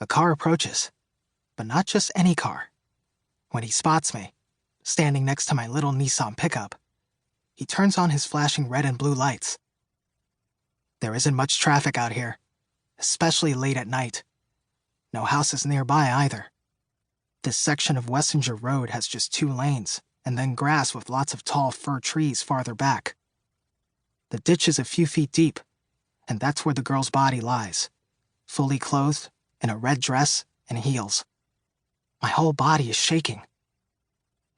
A car approaches, but not just any car. When he spots me, standing next to my little Nissan pickup, he turns on his flashing red and blue lights. There isn't much traffic out here, especially late at night. No houses nearby either. This section of Wessinger Road has just 2 lanes, and then grass with lots of tall fir trees farther back. The ditch is a few feet deep, and that's where the girl's body lies, fully clothed in a red dress and heels. My whole body is shaking.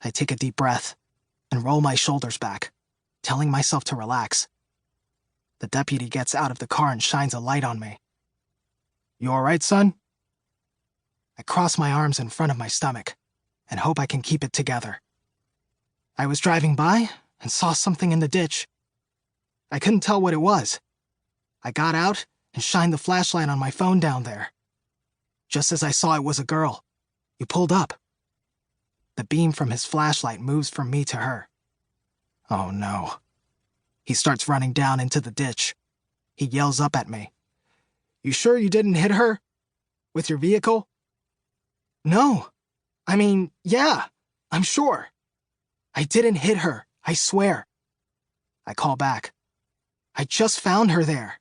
I take a deep breath and roll my shoulders back, telling myself to relax. The deputy gets out of the car and shines a light on me. "You all right, son?" I cross my arms in front of my stomach and hope I can keep it together. I was driving by and saw something in the ditch. I couldn't tell what it was. I got out and shined the flashlight on my phone down there. Just as I saw it was a girl, you pulled up. The beam from his flashlight moves from me to her. Oh no. He starts running down into the ditch. He yells up at me. "You sure you didn't hit her? With your vehicle?" "No. I mean, yeah, I'm sure. I didn't hit her, I swear." I call back. "I just found her there."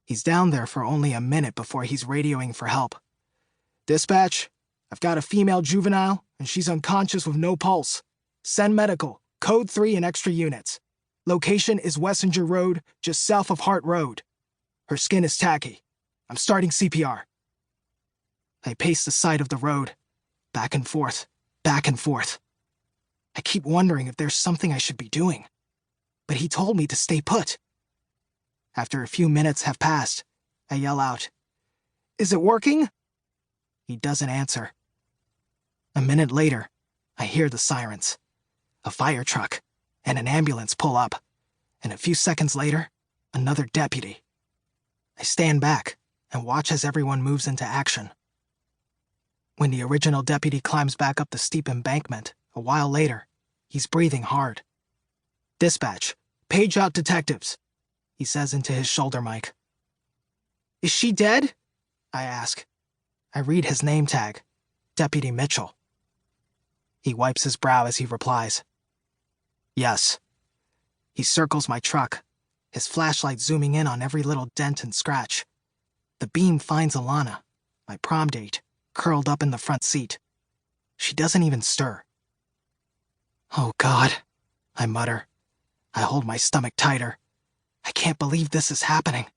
He's down there for only a minute before he's radioing for help. "Dispatch, I've got a female juvenile, and she's unconscious with no pulse. Send medical, code 3 and extra units. Location is Wessinger Road, just south of Hart Road. Her skin is tacky. I'm starting CPR." I pace the side of the road, back and forth, back and forth. I keep wondering if there's something I should be doing, but he told me to stay put. After a few minutes have passed, I yell out, "Is it working?" He doesn't answer. A minute later, I hear the sirens. A fire truck and an ambulance pull up, and a few seconds later, another deputy. I stand back and watch as everyone moves into action. When the original deputy climbs back up the steep embankment, a while later, he's breathing hard. "Dispatch, page out detectives," he says into his shoulder mic. "Is she dead?" I ask. I read his name tag, Deputy Mitchell. He wipes his brow as he replies, "Yes." He circles my truck, his flashlight zooming in on every little dent and scratch. The beam finds Alana, my prom date, curled up in the front seat. She doesn't even stir. "Oh God," I mutter. I hold my stomach tighter. I can't believe this is happening.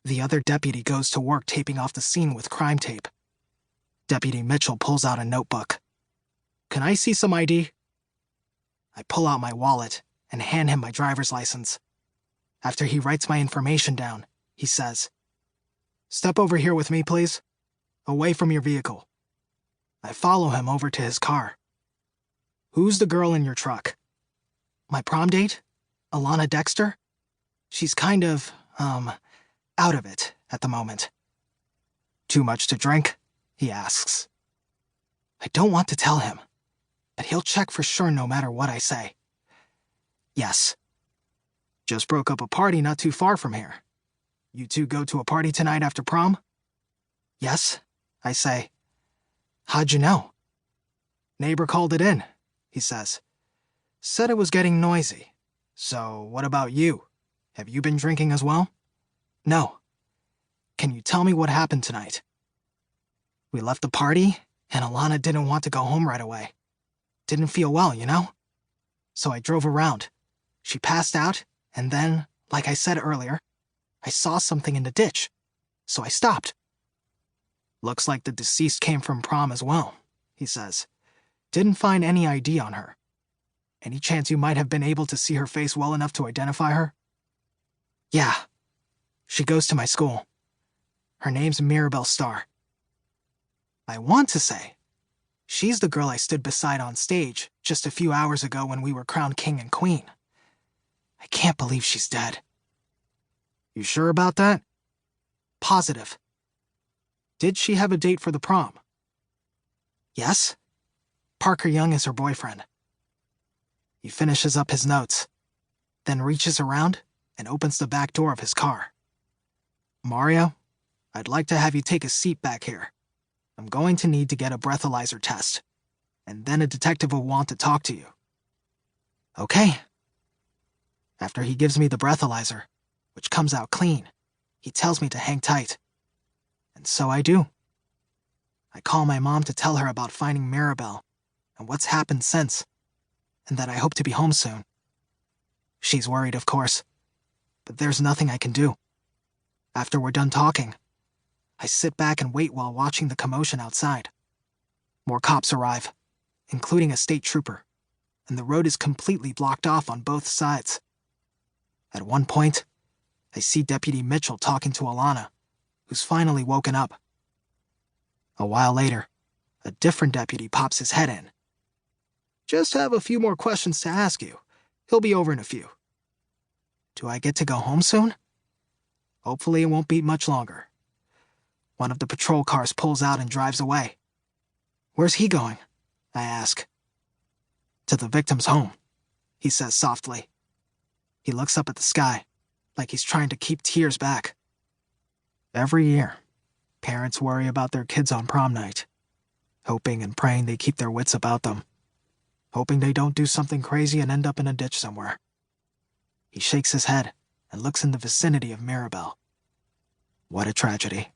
The other deputy goes to work taping off the scene with crime tape. Deputy Mitchell pulls out a notebook. "Can I see some ID?" I pull out my wallet and hand him my driver's license. After he writes my information down, he says, "Step over here with me, please. Away from your vehicle." I follow him over to his car. "Who's the girl in your truck?" "My prom date? Alana Dexter? She's kind of, out of it at the moment." "Too much to drink?" he asks. I don't want to tell him, but he'll check for sure no matter what I say. "Yes." "Just broke up a party not too far from here. You two go to a party tonight after prom?" "Yes," I say. "How'd you know?" "Neighbor called it in," he says. "Said it was getting noisy. So what about you? Have you been drinking as well?" "No." "Can you tell me what happened tonight?" "We left the party, and Alana didn't want to go home right away. Didn't feel well, you know? So I drove around. She passed out, and then, like I said earlier, I saw something in the ditch. So I stopped." "Looks like the deceased came from prom as well," he says. "Didn't find any ID on her. Any chance you might have been able to see her face well enough to identify her?" "Yeah. She goes to my school. Her name's Maribelle Starr." I want to say, "She's the girl I stood beside on stage just a few hours ago when we were crowned king and queen. I can't believe she's dead." "You sure about that?" "Positive." "Did she have a date for the prom?" "Yes. Parker Young is her boyfriend." He finishes up his notes, then reaches around and opens the back door of his car. "Mario, I'd like to have you take a seat back here. I'm going to need to get a breathalyzer test, and then a detective will want to talk to you. Okay. After he gives me the breathalyzer, which comes out clean, he tells me to hang tight. And so I do. I call my mom to tell her about finding Maribelle and what's happened since, and that I hope to be home soon. She's worried, of course, but there's nothing I can do. After we're done talking, I sit back and wait while watching the commotion outside. More cops arrive, including a state trooper, and the road is completely blocked off on both sides. At one point, I see Deputy Mitchell talking to Alana, who's finally woken up. A while later, a different deputy pops his head in. Just have a few more questions to ask you. He'll be over in a few. Do I get to go home soon? Hopefully it won't be much longer. One of the patrol cars pulls out and drives away. Where's he going? I ask. To the victim's home, he says softly. He looks up at the sky, like he's trying to keep tears back. Every year, parents worry about their kids on prom night, hoping and praying they keep their wits about them, hoping they don't do something crazy and end up in a ditch somewhere. He shakes his head and looks in the vicinity of Maribelle. What a tragedy.